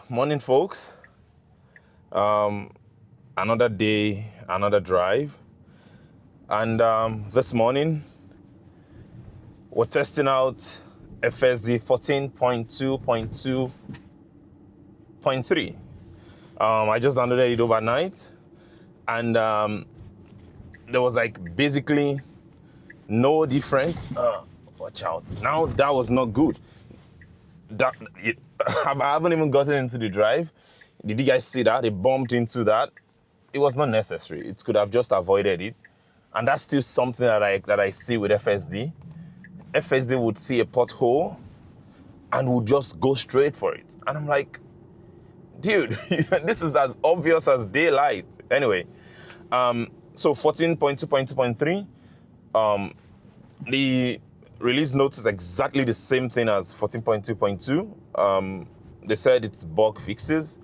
Morning, folks. Another day, another drive. And this morning, we're testing out FSD 14.2.2.3. I just downloaded it overnight, and there was like basically no difference. Watch out. Now, that was not good. I haven't even gotten into the drive. Did you guys see that? It bumped into that. It was not necessary. It could have just avoided it. And that's still something that I see with FSD. FSD would see a pothole and would just go straight for it. And I'm like, dude, this is as obvious as daylight. Anyway, so 14.2.2.3, the release notes is exactly the same thing as 14.2.2. They said it's bug fixes.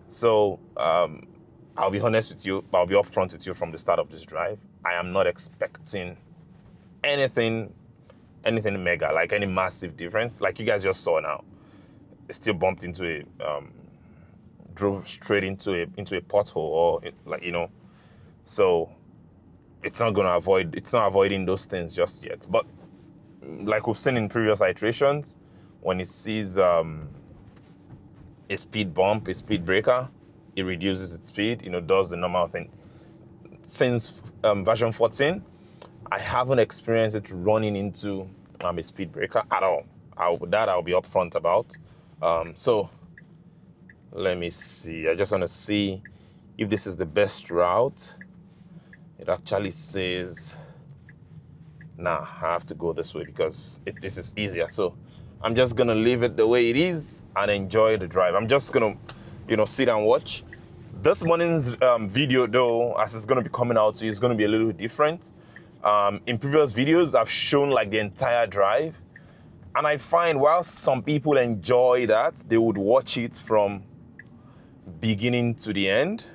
So I'll be honest with you, I'll be upfront with you from the start of this drive. I am not expecting anything mega, like any massive difference. Like you guys just saw now, it still bumped into drove straight into a pothole, or so it's not avoiding those things just yet. But like we've seen in previous iterations, when it sees a speed bump, a speed breaker, it reduces its speed, does the normal thing. Since version 14, I haven't experienced it running into a speed breaker at all. I'll be upfront about. So let me see. I just want to see if this is the best route. It actually says, nah, I have to go this way because this is easier. So I'm just going to leave it the way it is and enjoy the drive. I'm just going to, sit and watch. This morning's video, though, as it's going to be coming out to you, is going to be a little different. In previous videos, I've shown like the entire drive. And I find while some people enjoy that, they would watch it from beginning to the end.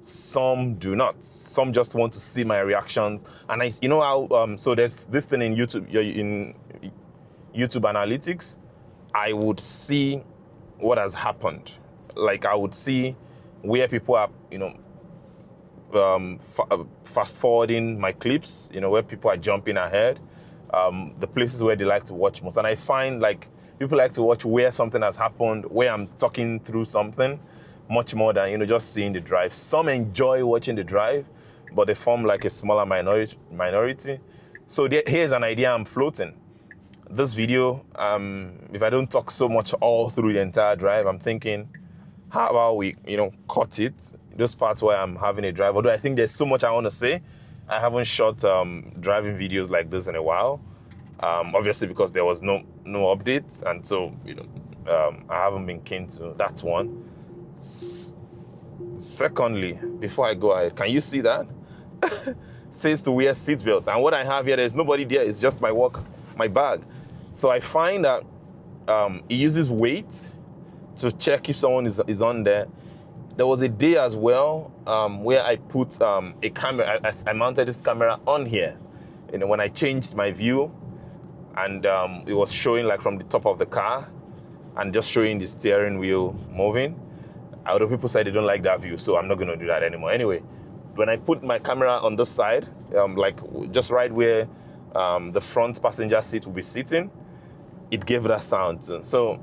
Some do not. Some just want to see my reactions. And how, so there's this thing in YouTube analytics. I would see what has happened. Like I would see where people are, fast forwarding my clips, where people are jumping ahead, the places where they like to watch most. And I find like people like to watch where something has happened, where I'm talking through something, much more than, just seeing the drive. Some enjoy watching the drive, but they form like a smaller minority. So here's an idea I'm floating. This video, if I don't talk so much all through the entire drive, I'm thinking, how about we, cut it, those parts where I'm having a drive. Although I think there's so much I want to say. I haven't shot driving videos like this in a while, obviously because there was no updates, and so I haven't been keen to. That's one. Secondly, before I go ahead, can you see that? Says to wear seatbelt, and what I have here, there's nobody there. It's just my bag. So I find that it uses weight to check if someone is on there. There was a day as well where I put a camera. I mounted this camera on here, when I changed my view, and it was showing like from the top of the car and just showing the steering wheel moving. Other people said they don't like that view, so I'm not going to do that anymore. Anyway, when I put my camera on this side, like just right where the front passenger seat will be sitting, it gave that sound too. So,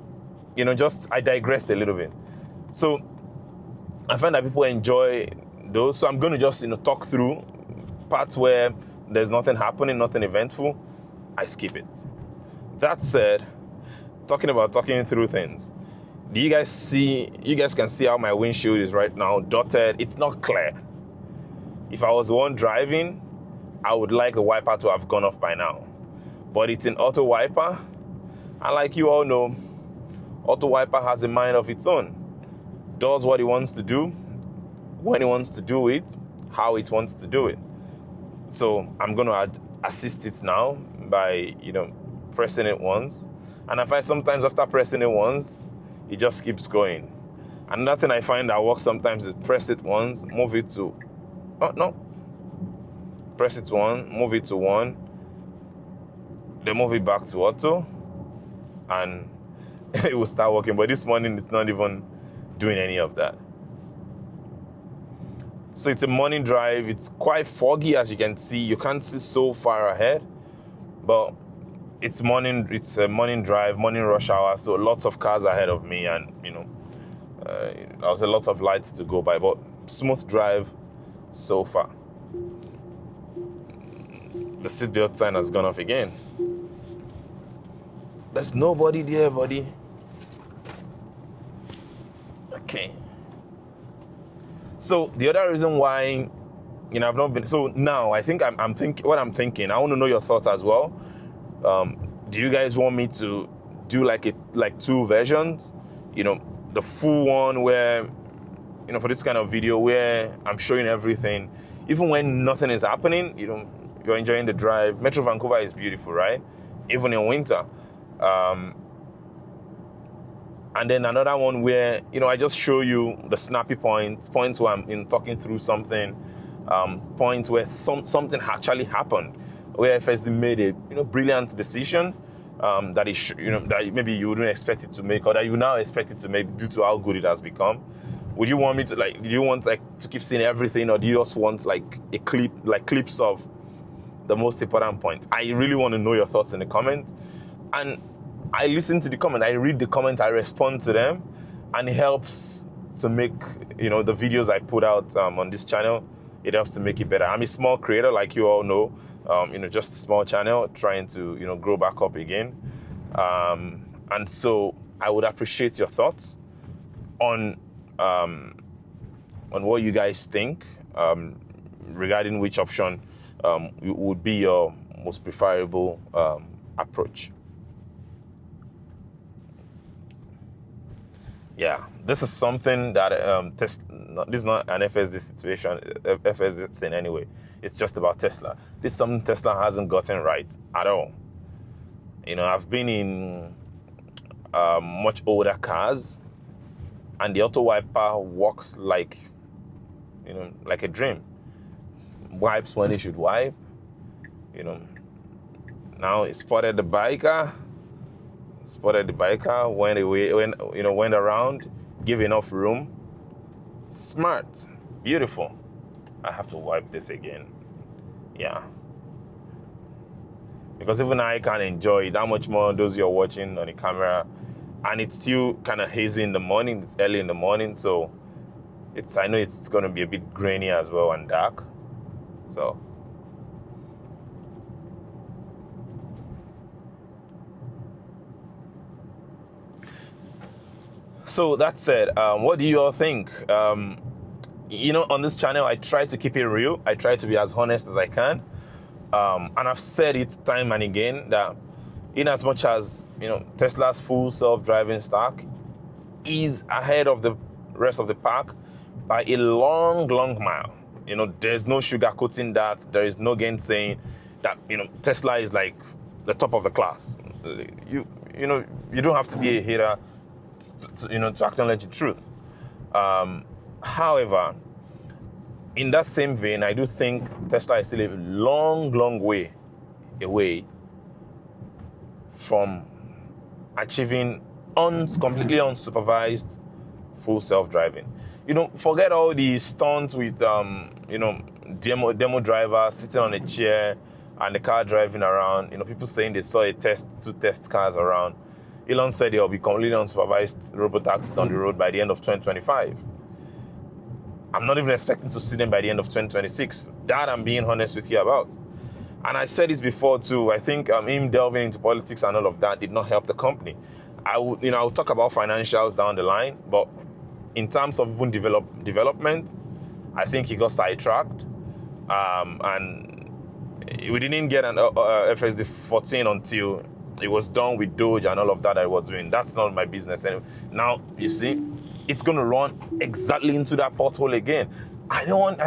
I digressed a little bit. So I find that people enjoy those. So I'm going to just, talk through parts where there's nothing happening, nothing eventful. I skip it. That said, talking through things. Do you guys see, you guys can see how my windshield is right now, dotted. It's not clear. If I was the one driving, I would like the wiper to have gone off by now. But it's an auto wiper. And like you all know, auto wiper has a mind of its own. Does what it wants to do, when it wants to do it, how it wants to do it. So I'm going to assist it now by, pressing it once. And I find sometimes after pressing it once, it just keeps going. Another thing I find that works sometimes is press it once, move it to, press it one, move it to one, then move it back to auto, and it will start working. But this morning, it's not even doing any of that. So it's a morning drive. It's quite foggy, as you can see. You can't see so far ahead, but it's morning. It's a morning drive, morning rush hour. So lots of cars ahead of me, and there was a lot of lights to go by, but smooth drive so far. The seatbelt sign has gone off again. There's nobody there, buddy. Okay. So the other reason why, I've not been. So now I think I'm thinking what I'm thinking. I want to know your thoughts as well. Do you guys want me to do like two versions? The full one where, for this kind of video where I'm showing everything, even when nothing is happening. You're enjoying the drive. Metro Vancouver is beautiful, right? Even in winter. And then another one where, I just show you the snappy points where I'm talking through something, points where something actually happened, where FSD made a, brilliant decision that is, that maybe you wouldn't expect it to make, or that you now expect it to make due to how good it has become. Would you want me to do you want to keep seeing everything, or do you just want clips of the most important point? I really want to know your thoughts in the comments. And I listen to the comment, I read the comment, I respond to them, and it helps to make, the videos I put out on this channel, it helps to make it better. I'm a small creator, like you all know, just a small channel trying to, grow back up again. And so I would appreciate your thoughts on what you guys think regarding which option would be your most preferable approach. Yeah, this is something that this is not an FSD situation, FSD thing anyway. It's just about Tesla. This is something Tesla hasn't gotten right at all. I've been in much older cars, and the auto wiper works like a dream. Wipes when it should wipe. Now it spotted the biker. Went around, give enough room. Smart, beautiful. I have to wipe this again. Yeah. Because even I can't enjoy it. How much more those you're watching on the camera? And it's still kind of hazy in the morning. It's early in the morning, so I know it's going to be a bit grainy as well and dark. So that said, what do you all think? On this channel, I try to keep it real. I try to be as honest as I can. And I've said it time and again that in as much as, Tesla's full self-driving stack is ahead of the rest of the pack by a long, long mile. There's no sugarcoating that. There is no gainsaying that, Tesla is like the top of the class. You don't have to be a hater to acknowledge the truth. However, in that same vein, I do think Tesla is still a long, long way away from achieving completely unsupervised full self-driving. Forget all the stunts with demo drivers sitting on a chair and the car driving around. People saying they saw two test cars around. Elon said there will be completely unsupervised robotaxis on the road by the end of 2025. I'm not even expecting to see them by the end of 2026. That I'm being honest with you about. And I said this before too. I think him delving into politics and all of that did not help the company. I'll talk about financials down the line, but in terms of even development, I think he got sidetracked. And we didn't get an FSD 14 until it was done with Doge and all of that I was doing. That's not my business anyway. Now, you see, it's going to run exactly into that pothole again. I don't want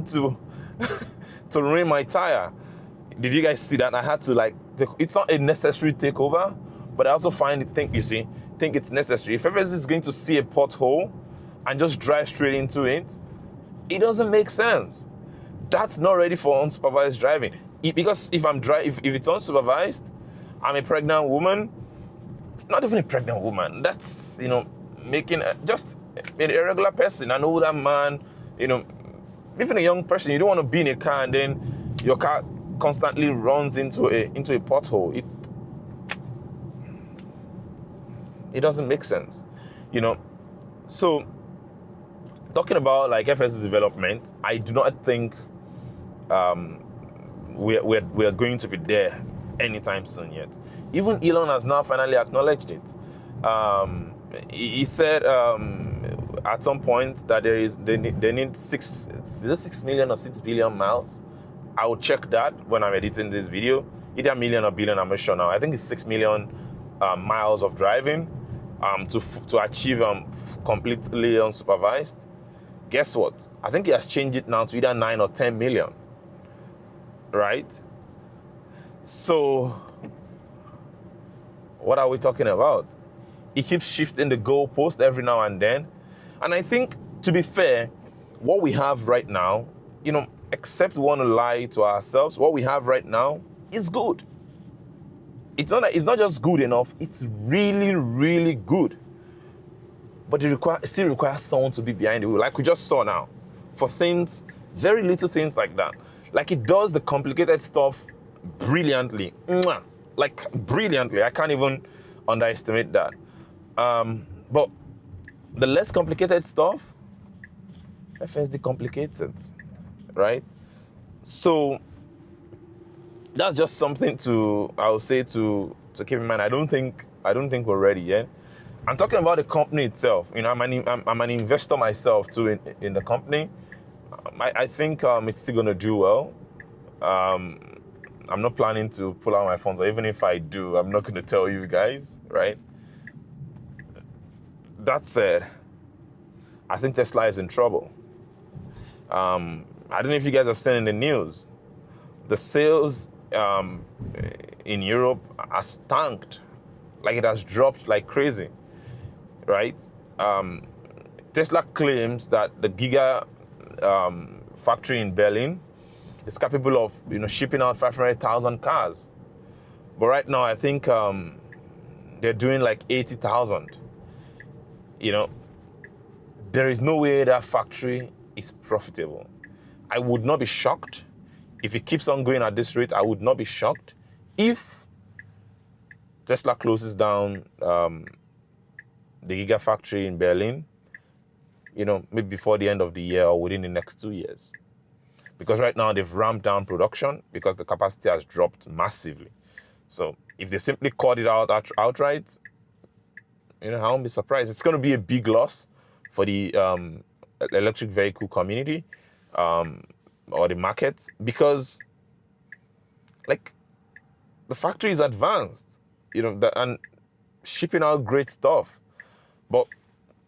to to ruin my tire. Did you guys see that? I had to it's not a necessary takeover, but I also think it's necessary. If FSD is going to see a pothole and just drive straight into it, it doesn't make sense. That's not ready for unsupervised driving. Because if it's unsupervised, I'm a pregnant woman, not even a pregnant woman. That's, making just a regular person, an older man, even a young person. You don't want to be in a car and then your car constantly runs into a pothole. It doesn't make sense, So talking about like FSD development, I do not think we're going to be there anytime soon yet. Even Elon has now finally acknowledged it. He said at some point that they need 6 million or 6 billion miles. I will check that when I'm editing this video. Either million or billion, I'm not sure now. I think it's 6 million miles of driving to achieve completely unsupervised. Guess what? I think he has changed it now to either 9 or 10 million. Right? So, what are we talking about? He keeps shifting the goalpost every now and then. And I think, to be fair, what we have right now, except we want to lie to ourselves, what we have right now is good. It's not just good enough, it's really, really good. But it still requires someone to be behind the wheel, like we just saw now. For things, very little things like that. Like it does the complicated stuff brilliantly. Like brilliantly. I can't even underestimate that. But the less complicated stuff, FSD complicates it, right? So that's just something I would say to keep in mind. I don't think we're ready yet. I'm talking about the company itself. I'm an investor myself too in the company. I think it's still gonna do well. I'm not planning to pull out my funds, or even if I do, I'm not gonna tell you guys, right? That said, I think Tesla is in trouble. I don't know if you guys have seen in the news, the sales in Europe has tanked, like it has dropped like crazy, right? Tesla claims that the Gigafactory in Berlin is capable of shipping out 500,000 cars, but right now I think they're doing like 80,000. There is no way that factory is profitable. I would not be shocked if it keeps on going at this rate. I would not be shocked if Tesla closes down the Gigafactory in Berlin, maybe before the end of the year or within the next 2 years. Because right now they've ramped down production because the capacity has dropped massively. So if they simply cut it out outright, I won't be surprised. It's going to be a big loss for the electric vehicle community or the market, because like the factory is advanced, and shipping out great stuff. But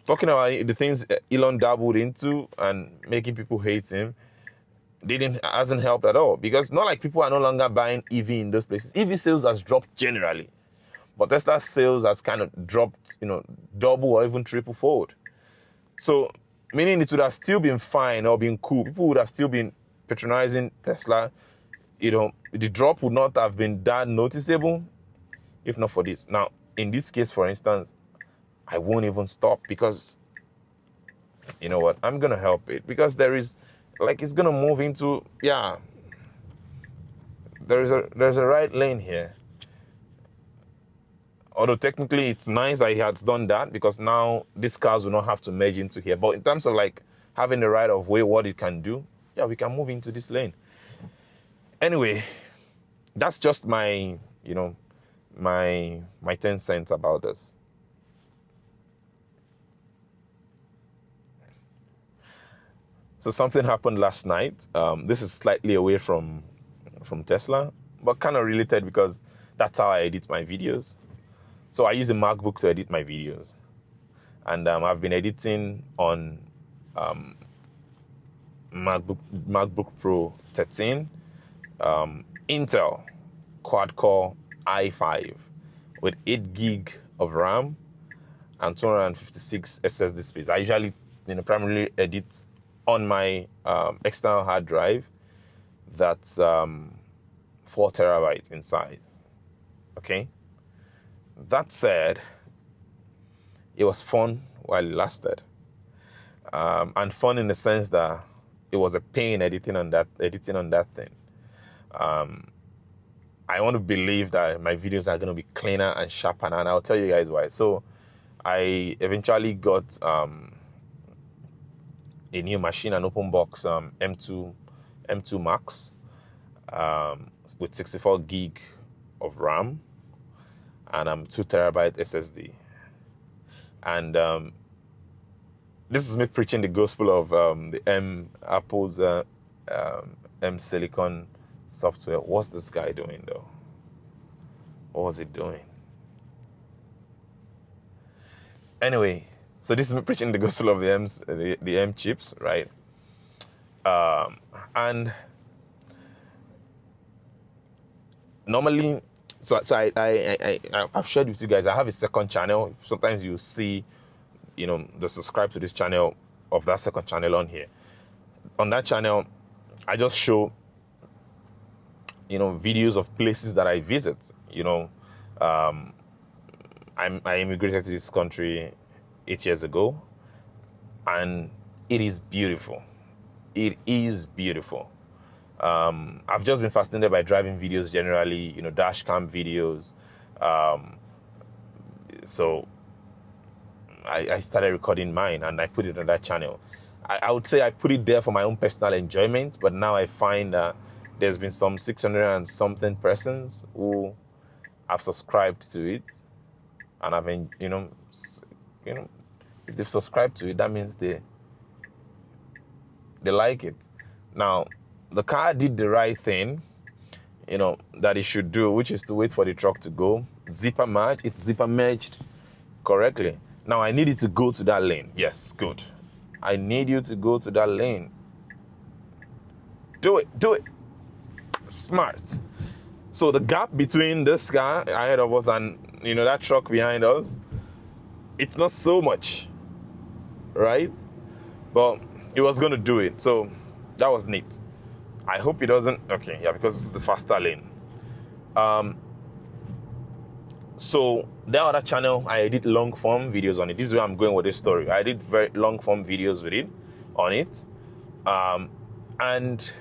talking about the things Elon dabbled into and making people hate him, hasn't helped at all, because not like people are no longer buying EV in those places. EV sales has dropped generally, but Tesla sales has kind of dropped, double or even triple fold. So meaning it would have still been fine or been cool. People would have still been patronizing Tesla. The drop would not have been that noticeable if not for this. Now, in this case, for instance, I won't even stop, because you know what? I'm going to help it, because there is, like, it's going to move into, there's a right lane here. Although technically it's nice that he has done that, because now these cars will not have to merge into here. But in terms of like having the right of way, what it can do, we can move into this lane. Anyway, that's just my, my 10 cents about this. So something happened last night. This is slightly away from Tesla, but kind of related, because that's how I edit my videos. So I use a MacBook to edit my videos. And I've been editing on MacBook Pro 13, Intel quad-core i5 with 8 gig of RAM and 256 SSD space. I usually primarily edit on my external hard drive that's 4 terabytes in size. Okay? That said, it was fun while it lasted. And fun in the sense that it was a pain editing on that thing. I want to believe that my videos are going to be cleaner and sharper, and I'll tell you guys why. So I eventually got a new machine, an open box M2 Max with 64 gig of RAM and 2 terabyte SSD. And this is me preaching the gospel of Apple's M Silicon software. What's this guy doing though? What was he doing? Anyway, so this is me preaching the gospel of the M chips, right? And normally, so I've shared with you guys, I have a second channel. Sometimes you see, the subscribe to this channel of that second channel on here. On that channel, I just show, videos of places that I visit. I immigrated to this country 8 years ago, and it is beautiful. It is beautiful. I've just been fascinated by driving videos generally, dash cam videos. So I started recording mine and I put it on that channel. I would say I put it there for my own personal enjoyment, but now I find that there's been some 600 and something persons who have subscribed to it, and I've been, if they've subscribed to it, that means they like it. Now, the car did the right thing, that it should do, which is to wait for the truck to go. Zipper merge, it's zipper merged correctly. Now I need it to go to that lane. Yes, good. I need you to go to that lane. Do it. Smart. So the gap between this car ahead of us and that truck behind us, it's not so much, right? But it was going to do it, so that was neat. I hope it doesn't. Okay, yeah, because this is the faster lane. So that other channel, I did long form videos on it. This is where I'm going with this story. I did very long form videos with it, on it, and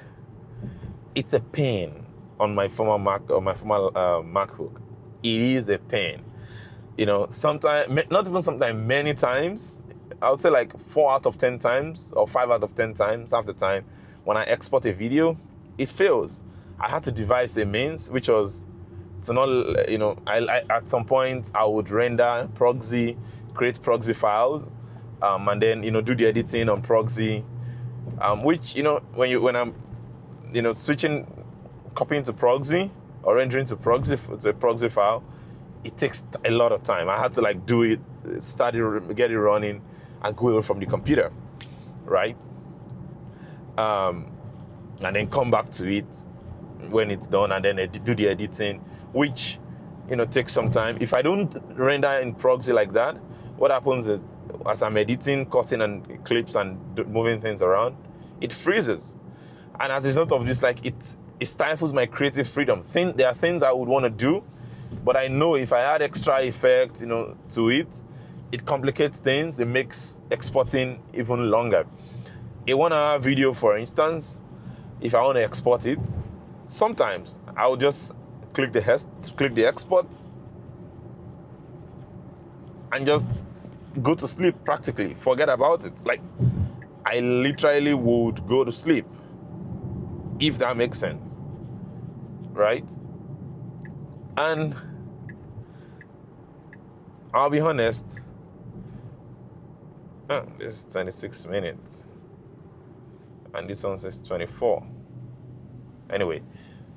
it's a pain on my former MacBook. It is a pain. Sometimes, not even sometimes, many times, I would say like 4 out of 10 times or 5 out of 10 times, half the time, when I export a video, it fails. I had to devise a means, which was to not, I at some point I would render proxy, create proxy files, and then do the editing on proxy, which when I'm switching, copying to proxy or rendering to a proxy file, it takes a lot of time. I had to do it, get it running, and go away from the computer, right? And then come back to it when it's done, and then do the editing, which takes some time. If I don't render in proxy like that, what happens is, as I'm editing, cutting and clips and moving things around, it freezes. And as a result of this, it stifles my creative freedom. There are things I would want to do, but I know if I add extra effect, to it, it complicates things. It makes exporting even longer. A 1 hour video, for instance, if I want to export it, sometimes I'll just click the export and just go to sleep practically. Forget about it. I literally would go to sleep, if that makes sense, right? And I'll be honest, this is 26 minutes and this one says 24. Anyway,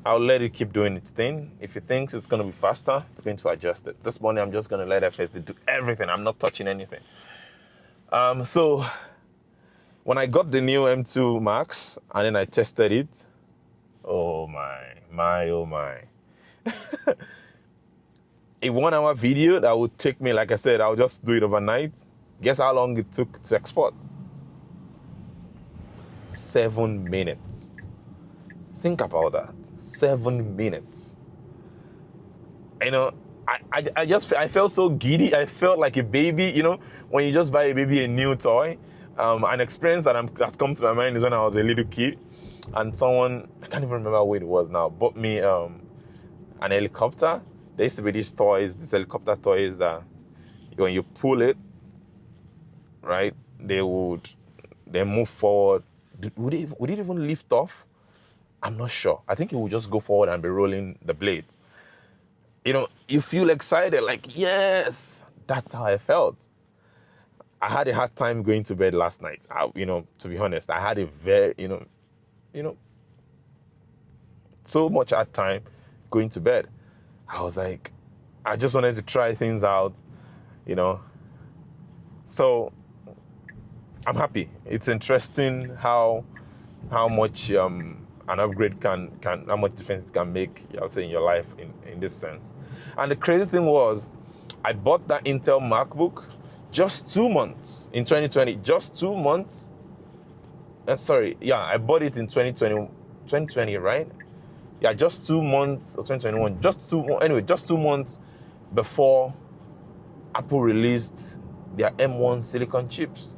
I'll let it keep doing its thing. If it thinks it's going to be faster, it's going to adjust it. This morning, I'm just going to let FSD do everything. I'm not touching anything. So when I got the new M2 Max and then I tested it, oh my. A 1 hour video that would take me, like I said, I'll just do it overnight. Guess how long it took to export? 7 minutes. Think about that. 7 minutes. I felt so giddy. I felt like a baby, you know, when you just buy a baby a new toy. An experience that's come to my mind is when I was a little kid, and someone, I can't even remember what it was now, bought me an helicopter. There used to be these helicopter toys that when you pull it, right, they move forward. Would it even lift off? I'm not sure. I think it would just go forward and be rolling the blades. You know, you feel excited, like, yes, that's how I felt. I had a hard time going to bed last night. You know, to be honest, I had a very, you know, so much hard time going to bed. I was like, I just wanted to try things out, you know. So I'm happy. It's interesting how much an upgrade can how much difference it can make, I'll say, in your life in this sense. And the crazy thing was, I bought that Intel MacBook just 2 months in 2020. Just 2 months. I bought it in 2020, right? Yeah, just 2 months, or 2021. Just 2 months before Apple released their M1 silicon chips.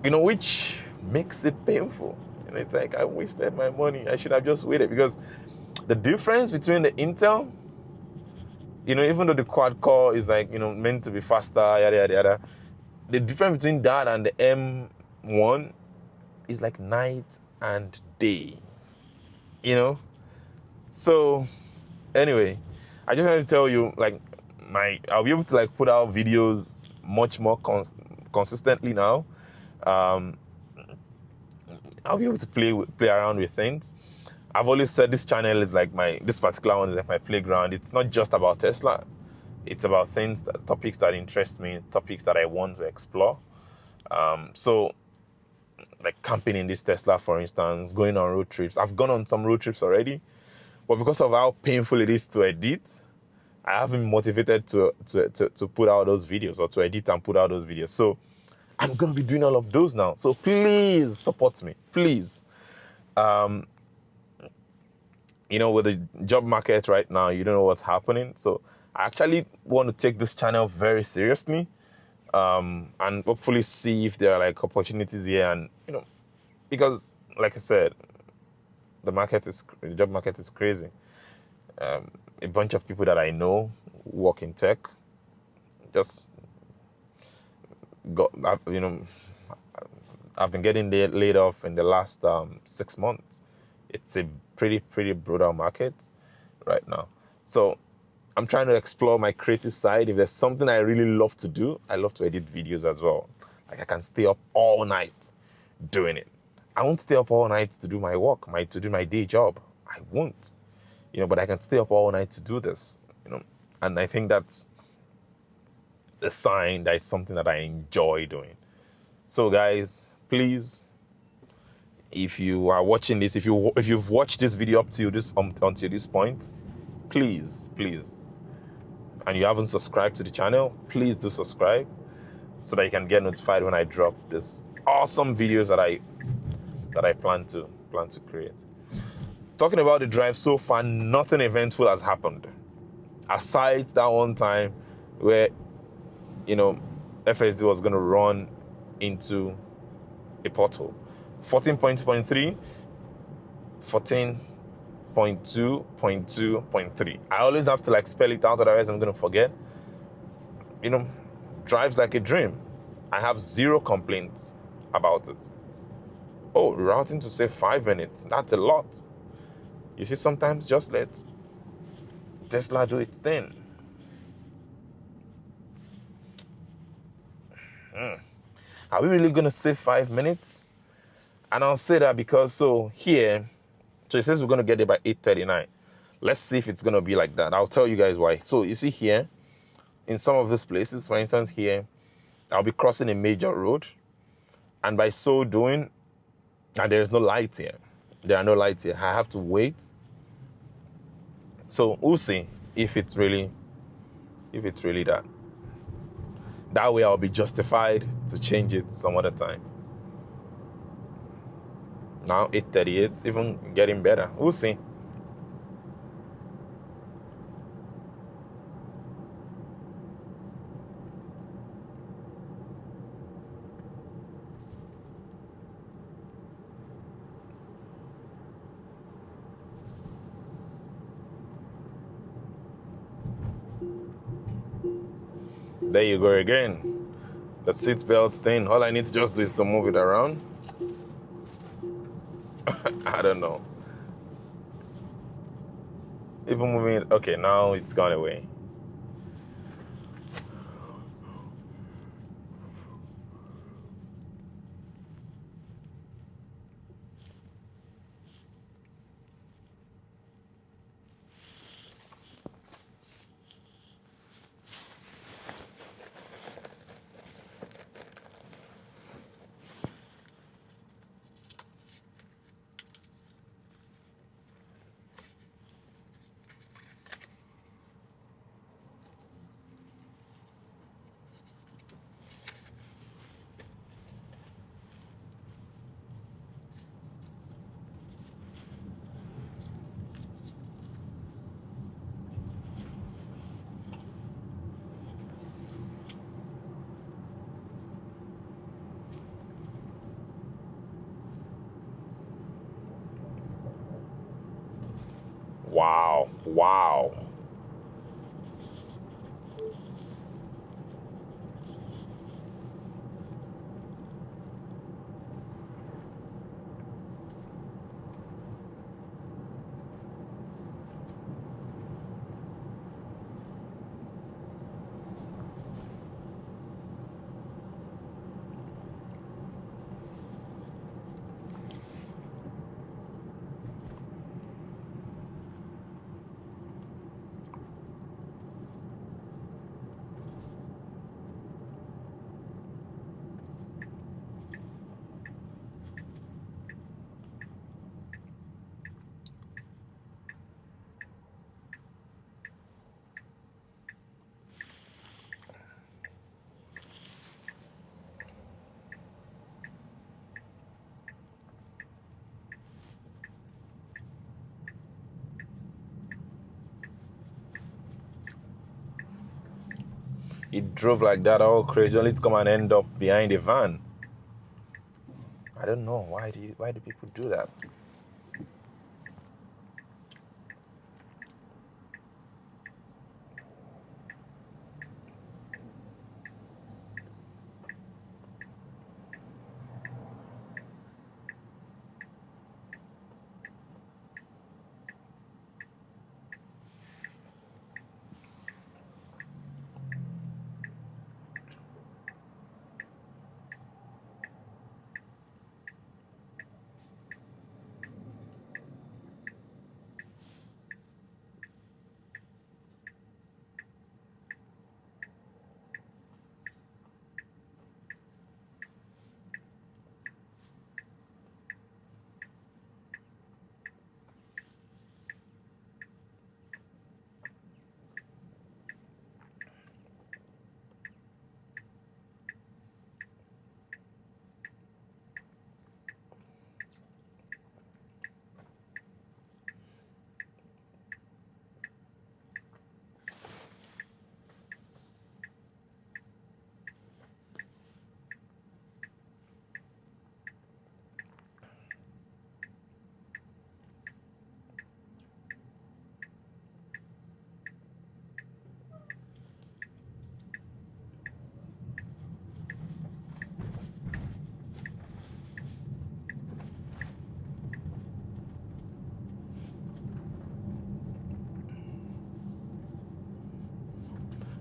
You know, which makes it painful. And it's like, I wasted my money. I should have just waited, because the difference between the Intel, you know, even though the quad core is like, you know, meant to be faster, yada, yada, yada, the difference between that and the M1 is like night and day, you know? So anyway, I just wanted to tell you, like, I'll be able to like put out videos much more consistently now. I'll be able to play around with things. I've always said this channel is like this particular one is like my playground. It's not just about Tesla. It's about topics that interest me, topics that I want to explore. So like camping in this Tesla, for instance, going on road trips. I've gone on some road trips already, but because of how painful it is to edit, I haven't been motivated to put out those videos, or to edit and put out those videos. So I'm going to be doing all of those now. So please support me, please. You know, with the job market right now, you don't know what's happening. So I actually want to take this channel very seriously, and hopefully see if there are like opportunities here. And, you know, because like I said, the job market is crazy. A bunch of people that I know work in tech just I've been getting laid off in the last 6 months. It's a pretty brutal market right now. So I'm trying to explore my creative side. If there's something I really love to do, I love to edit videos as well. Like, I can stay up all night doing it. I won't stay up all night to do my work, to do my day job. I won't, you know, but I can stay up all night to do this, you know. And I think that's a sign that it's something that I enjoy doing. So guys, please, if you are watching this, if you've watched this video up to until this point, please, and you haven't subscribed to the channel, please do subscribe, so that you can get notified when I drop this awesome videos that I plan to create. Talking about the drive, so far nothing eventful has happened, aside that one time where, you know, FSD was going to run into a pothole. 14.2.3, 14.2.2.3. I always have to like spell it out, otherwise I'm going to forget. You know, drives like a dream. I have zero complaints about it. Oh, routing to save 5 minutes. That's a lot. You see, sometimes just let Tesla do its thing. Are we really going to save 5 minutes? And I'll say that because, so it says we're going to get there by 8:39. Let's see if it's going to be like that. I'll tell you guys why. So you see here, in some of these places, for instance here, I'll be crossing a major road. And by so doing, and there's no light here. There are no lights here. I have to wait. So we'll see if it's really that. That way I'll be justified to change it some other time. Now 8:38, even getting better. We'll see. There you go again. The seatbelt thing. All I need to just do is to move it around. I don't know. Even moving it. Okay, now it's gone away. Wow. Wow. It drove like that all crazy, only to come and end up behind a van. I don't know. Why do people do that?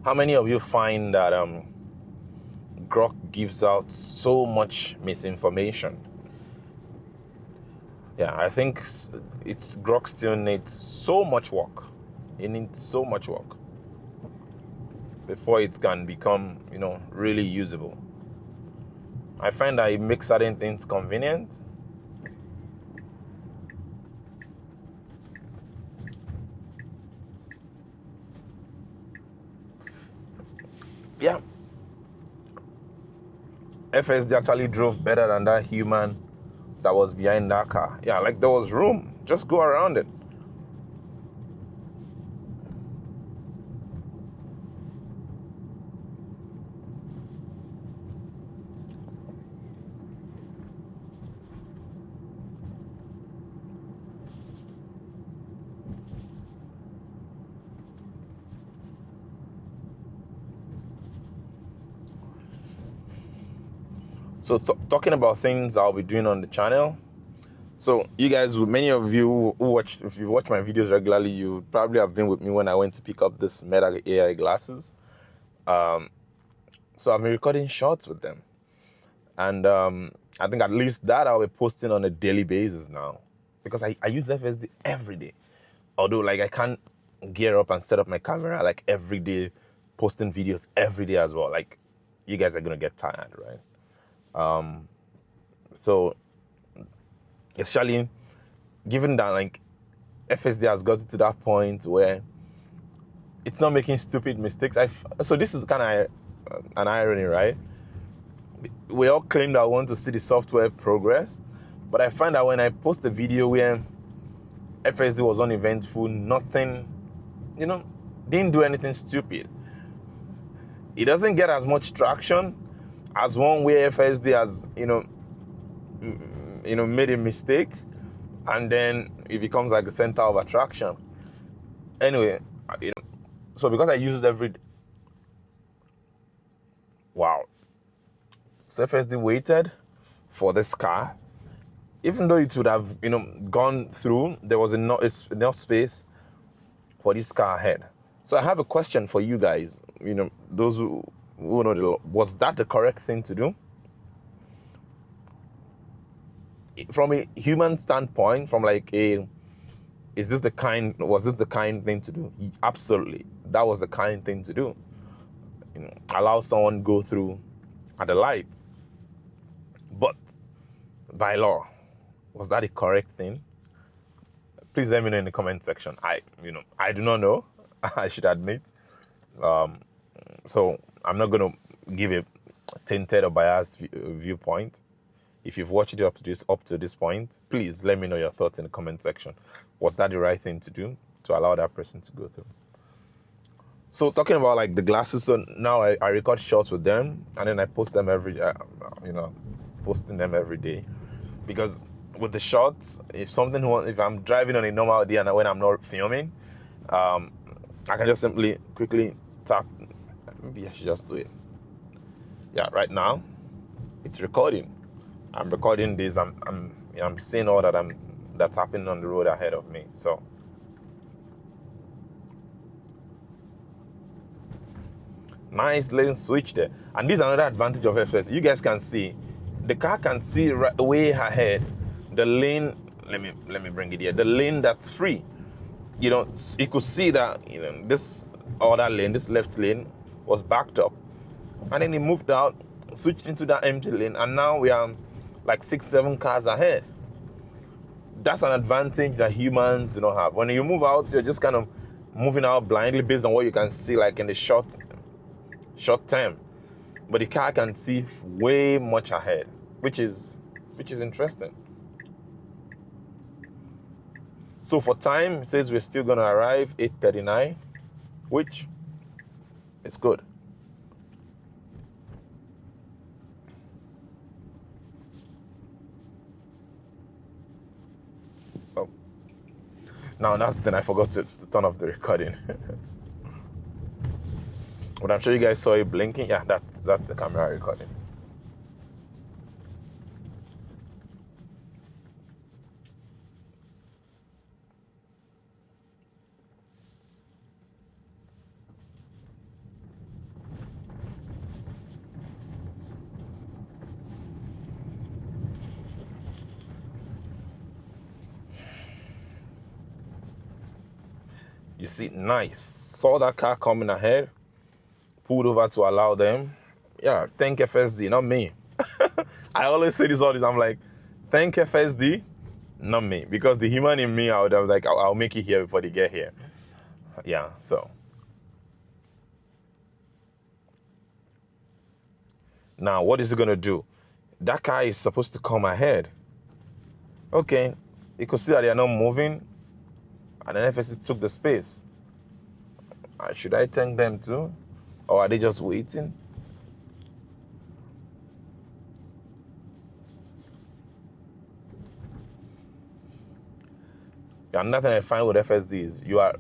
How many of you find that Grok gives out so much misinformation? Yeah, I think it's Grok still needs so much work. It needs so much work before it can become, really usable. I find that it makes certain things convenient. Yeah. FSD actually drove better than that human that was behind that car. Yeah, like there was room. Just go around it. So talking about things I'll be doing on the channel. So you guys, many of you who watch, if you watch my videos regularly, you probably have been with me when I went to pick up this Meta AI glasses. So I've been recording shorts with them. And I think at least that I'll be posting on a daily basis now, because I use FSD every day. Although like I can't gear up and set up my camera like every day, posting videos every day as well. Like you guys are gonna get tired, right? So especially given that like FSD has gotten to that point where it's not making stupid mistakes. So this is kind of an irony, right? We all claim that we want to see the software progress, but I find that when I post a video where FSD was uneventful, nothing, didn't do anything stupid, it doesn't get as much traction as one where FSD has, made a mistake, and then it becomes like the center of attraction. Anyway, so because I use it every day, wow. So FSD waited for this car, even though it would have, gone through, there was enough space for this car ahead. So I have a question for you guys, those who know was that the correct thing to do? From a human standpoint, from like was this the kind thing to do? Absolutely, that was the kind thing to do. Allow someone go through at the light. But by law, was that the correct thing? Please let me know in the comment section. I do not know. I should admit. So I'm not going to give a tainted or biased viewpoint. If you've watched it up to this point, please let me know your thoughts in the comment section. Was that the right thing to do to allow that person to go through? So talking about like the glasses, so now I record shorts with them, and then I post them posting them every day, because with the shorts, if I'm driving on a normal day and when I'm not filming, I can just simply quickly tap. Maybe I should just do it. Yeah, right now it's recording. I'm recording this. I'm seeing all that's happening on the road ahead of me. So nice lane switch there. And this is another advantage of FSD. You guys can see, the car can see right way ahead the lane. Let me bring it here. The lane that's free. You could see that this other lane, this left lane, was backed up, and then he moved out, switched into that empty lane, and now we are like 6-7 cars ahead. That's an advantage that humans do not have. When you move out, you're just kind of moving out blindly based on what you can see, like in the short term. But the car can see way much ahead, which is interesting. So for time, it says we're still going to arrive 8:39, which is good. Oh, now that's the thing, I forgot to turn off the recording. But I'm sure you guys saw it blinking. Yeah, that's the camera recording. You see, nice. Saw that car coming ahead, pulled over to allow them. Yeah, thank FSD, not me. I always say this all this. I'm like, thank FSD, not me. Because the human in me, I was like, I'll make it here before they get here. Yeah, so. Now, what is it going to do? That car is supposed to come ahead. Okay, you could see that they are not moving, and then FSD took the space. Should I thank them too? Or are they just waiting? And nothing I find with FSD is you are,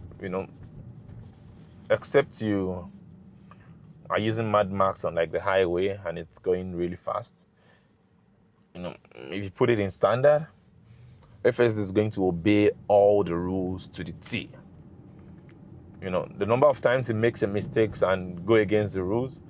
except you are using Mad Max on like the highway and it's going really fast, if you put it in standard, FSD is going to obey all the rules to the T. The number of times it makes a mistakes and go against the rules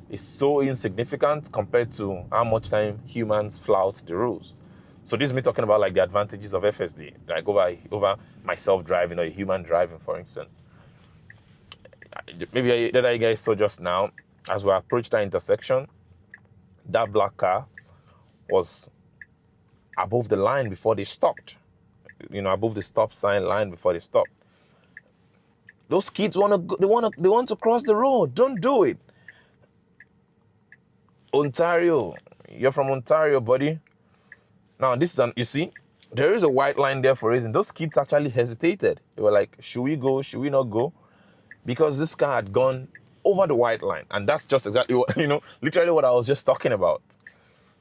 is so insignificant compared to how much time humans flout the rules. So this is me talking about like the advantages of FSD, like over myself driving or a human driving, for instance. Maybe that you guys saw just now, as we approached that intersection, that black car was above the line before they stopped. Above the stop sign line before they stopped. Those kids they want to cross the road. Don't do it. Ontario, you're from Ontario, buddy. Now this is you see, there is a white line there for a reason. Those kids actually hesitated. They were like, should we go? Should we not go? Because this car had gone over the white line, and that's just exactly what literally what I was just talking about.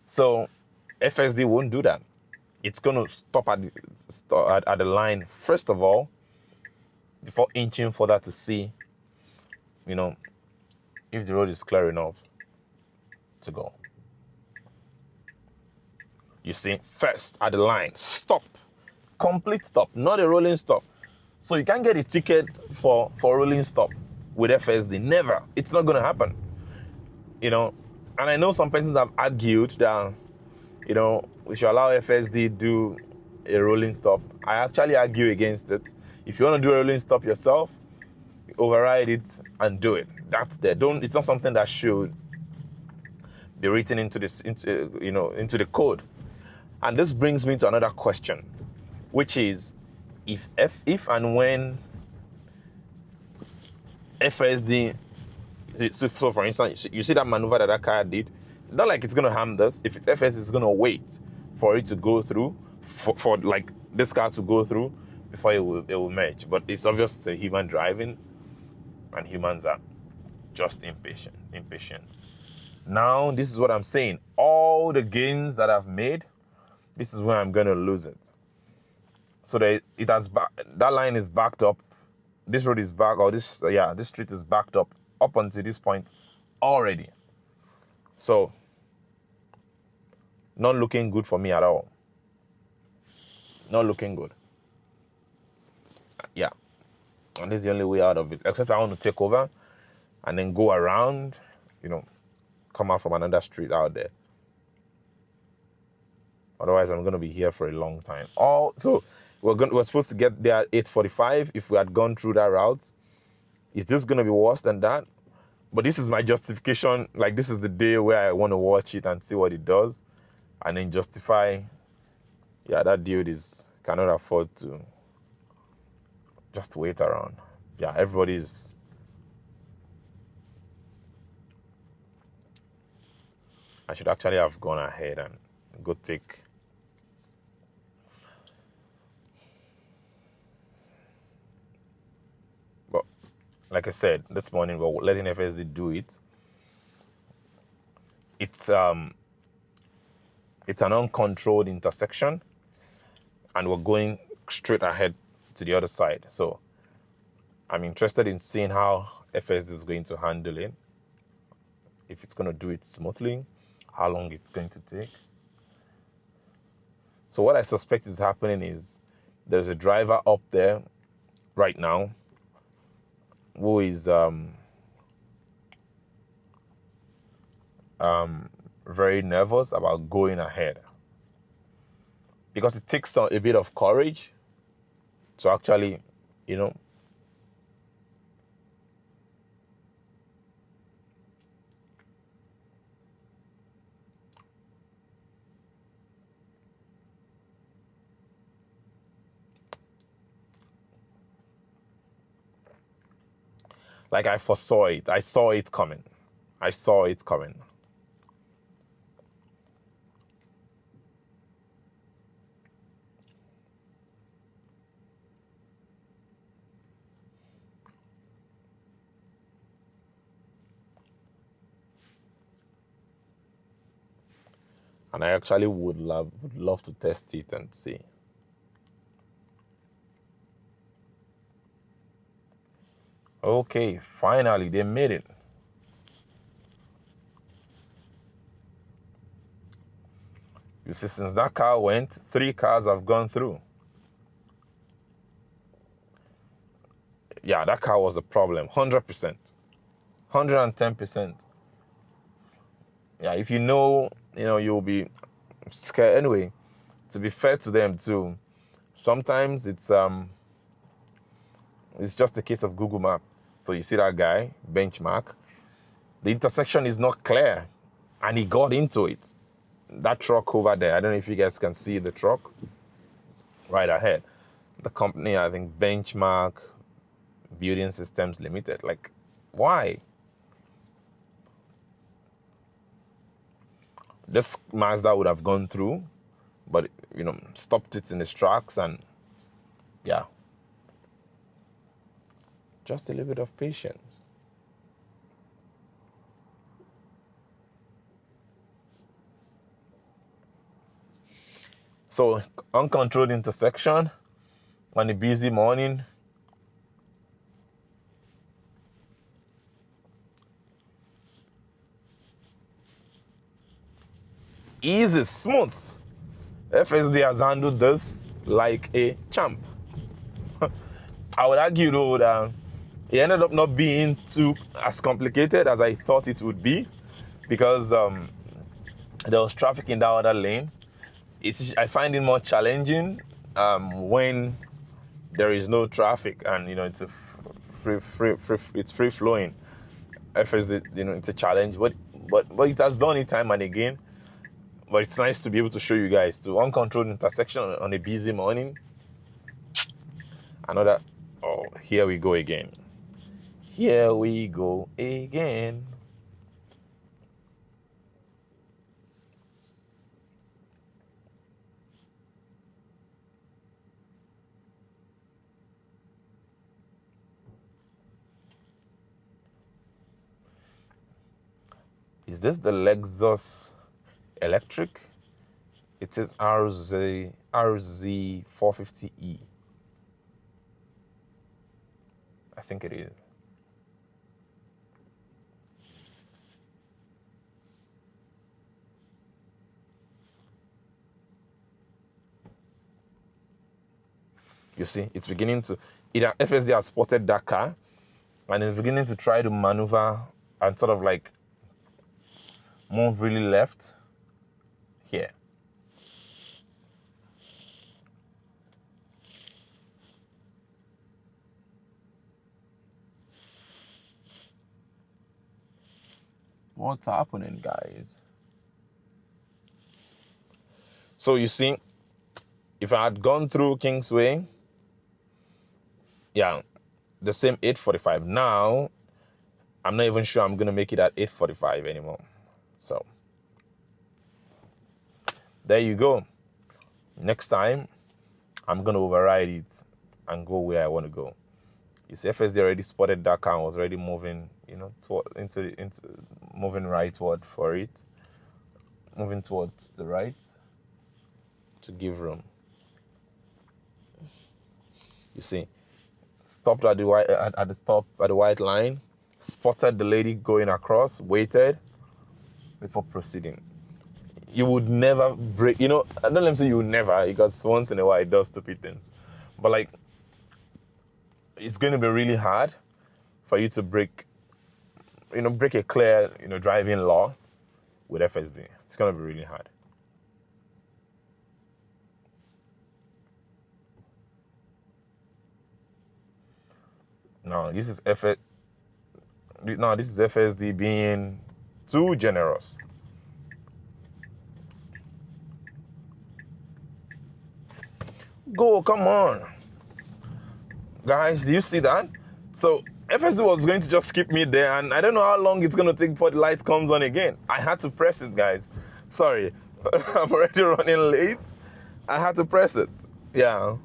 So FSD won't do that. It's going to stop at the line first of all, before inching further to see, if the road is clear enough to go. You see, first at the line, stop, complete stop, not a rolling stop. So you can't get a ticket for rolling stop with FSD. Never. It's not going to happen. And I know some persons have argued that, we should allow FSD do a rolling stop. I actually argue against it. If you want to do a rolling stop yourself, override it and do it. That's there. It's not something that should be written into the code. And this brings me to another question, which is if and when FSD, so for instance, you see that maneuver that car did, not like it's going to harm this. If it's FSD, it's going to wait for it to go through, for like this car to go through before it will merge. But it's obvious it's a human driving, and humans are just impatient. Now, this is what I'm saying. All the gains that I've made, this is where I'm going to lose it. So that line is backed up. This road is back, or this street is backed up until this point already. So, not looking good for me at all. Not looking good. Yeah. And this is the only way out of it. Except I want to take over and then go around, come out from another street out there. Otherwise, I'm going to be here for a long time. So we're supposed to get there at 8:45 if we had gone through that route. Is this going to be worse than that? But this is my justification. Like, this is the day where I want to watch it and see what it does. And then justify, that dude cannot afford to just wait around. Yeah, everybody's... I should actually have gone ahead and go take... But, like I said, this morning we're letting FSD do it. It's an uncontrolled intersection, and we're going straight ahead to the other side. So I'm interested in seeing how FSD is going to handle it, if it's going to do it smoothly, how long it's going to take. So what I suspect is happening is there's a driver up there right now who is very nervous about going ahead, because it takes a bit of courage to actually, like I foresaw it. I saw it coming. And I actually would love to test it and see. Okay, finally they made it. You see, since that car went, 3 cars have gone through. Yeah, that car was the problem, 100%. 110%. Yeah, if you know, you'll be scared. Anyway, to be fair to them too, sometimes it's just a case of Google Map. So you see that guy, benchmark, the intersection is not clear, and he got into it. That truck over there, I don't know if you guys can see the truck right ahead. The company, I think, Benchmark Building Systems Limited. Like, why? This Mazda would have gone through, but, stopped it in its tracks, and yeah. Just a little bit of patience. So, uncontrolled intersection on a busy morning. Easy, smooth. FSD has handled this like a champ. I would argue though that it ended up not being too as complicated as I thought it would be, because there was traffic in that other lane. I find it more challenging when there is no traffic and it's a it's free flowing. FSD, it's a challenge, but it has done it time and again. But it's nice to be able to show you guys to uncontrolled intersection on a busy morning. Another, oh, here we go again. Here we go again. Is this the Lexus electric? It is RZ 450E. I think it is. You see, it's beginning to, FSD has spotted that car and it's beginning to try to maneuver and sort of like move really left here. What's happening, guys? So you see, if I had gone through Kingsway, yeah, the same 845. Now, I'm not even sure I'm going to make it at 845 anymore. So, there you go. Next time, I'm going to override it and go where I want to go. You see, FSD already spotted that car and was already moving, moving rightward for it. Moving towards the right to give room. You see, stopped at the white line, spotted the lady going across, waited before proceeding. You would never break, don't let me say you would never, because once in a while it does stupid things. But like, it's going to be really hard for you to break a clear, driving law with FSD. It's going to be really hard. No, this is FSD being too generous. Go, come on. Guys, do you see that? So FSD was going to just skip me there, and I don't know how long it's going to take before the light comes on again. I had to press it, guys. Sorry, I'm already running late. I had to press it. Yeah.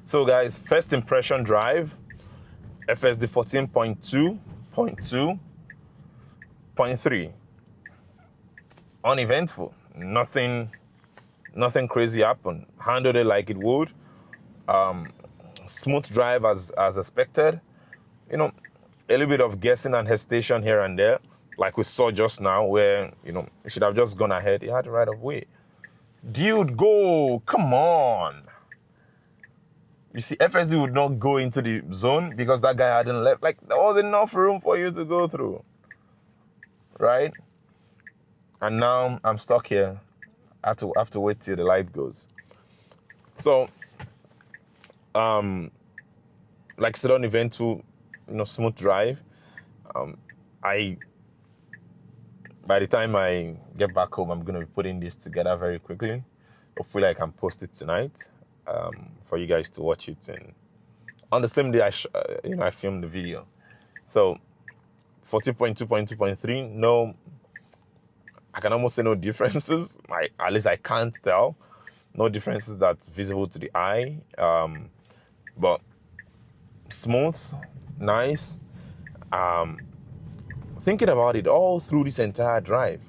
So guys, first impression drive, FSD 14.2.2.3. Uneventful. Nothing crazy happened. Handled it like it would. Smooth drive as expected. You know, a little bit of guessing and hesitation here and there, like we saw just now, where, you know, it should have just gone ahead. It had the right of way. Dude, go! Come on! You see, FSD would not go into the zone because that guy hadn't left. Like, there was enough room for you to go through, right? And now I'm stuck here. I have to wait till the light goes. So, like I said, on eventful, you know, smooth drive. By the time I get back home, I'm going to be putting this together very quickly. Hopefully I can post it tonight for you guys to watch it. And on the same day, I filmed the video. So 14.2.2.3, no, I can almost say no differences. At least I can't tell. No differences that's visible to the eye. But smooth, nice. Thinking about it, all through this entire drive,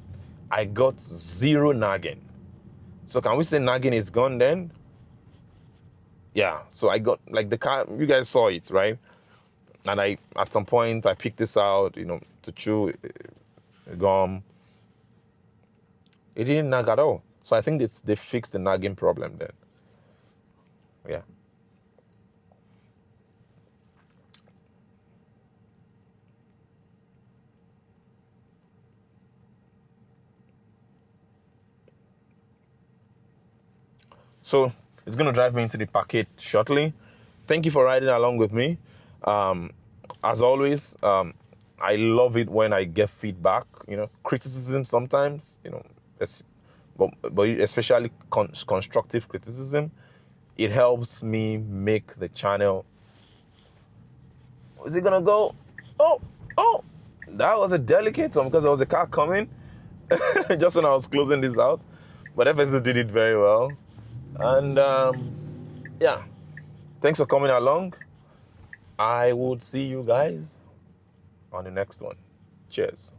I got zero nagging. So can we say nagging is gone then? Yeah, so I got, like, the car, you guys saw it, right? And at some point, I picked this out, you know, to chew gum. It didn't nag at all. So I think they fixed the nagging problem then. Yeah. So it's going to drive me into the parkade shortly. Thank you for riding along with me. As always, I love it when I get feedback, you know, criticism sometimes, you know, but especially constructive criticism. It helps me make the channel. Is it going to go? Oh, that was a delicate one because there was a car coming just when I was closing this out. But FSD did it very well. And yeah, thanks for coming along. I would see you guys on the next one. Cheers.